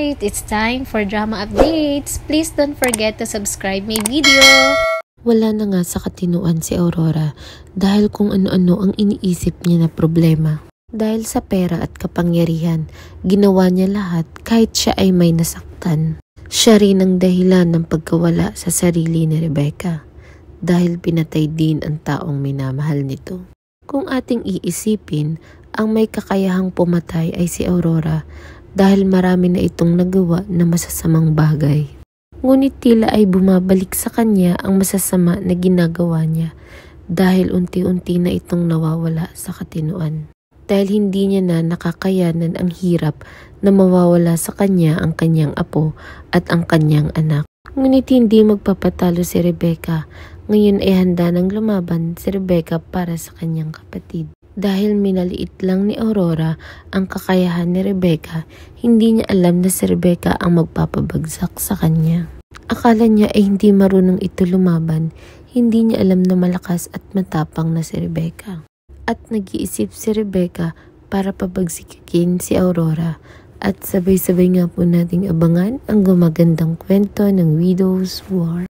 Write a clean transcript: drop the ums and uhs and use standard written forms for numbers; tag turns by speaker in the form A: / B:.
A: Alright, it's time for drama updates. Please don't forget to subscribe my video.
B: Wala na nga sa katinuan si Aurora dahil kung ano-ano ang iniisip niya na problema. Dahil sa pera at kapangyarihan, ginawa niya lahat kahit siya ay may nasaktan. Siya rin ang dahilan ng pagkawala sa sarili ni Rebecca dahil pinatay din ang taong minamahal nito. Kung ating iisipin, ang may kakayahang pumatay ay si Aurora dahil marami na itong nagawa na masasamang bagay. Ngunit tila ay bumabalik sa kanya ang masasama na ginagawa niya dahil unti-unti na itong nawawala sa katinuan. Dahil hindi niya na nakakayanan ang hirap na mawawala sa kanya ang kanyang apo at ang kanyang anak. Ngunit hindi magpapatalo si Rebecca. Ngayon ay handa nang lumaban si Rebecca para sa kanyang kapatid. Dahil minaliit lang ni Aurora ang kakayahan ni Rebecca, hindi niya alam na si Rebecca ang magpapabagsak sa kanya. Akala niya ay hindi marunong ito lumaban, hindi niya alam na malakas at matapang na si Rebecca. At nag-iisip si Rebecca para pabagsikin si Aurora. At sabay-sabay nga po nating abangan ang gumagandang kwento ng Widow's War.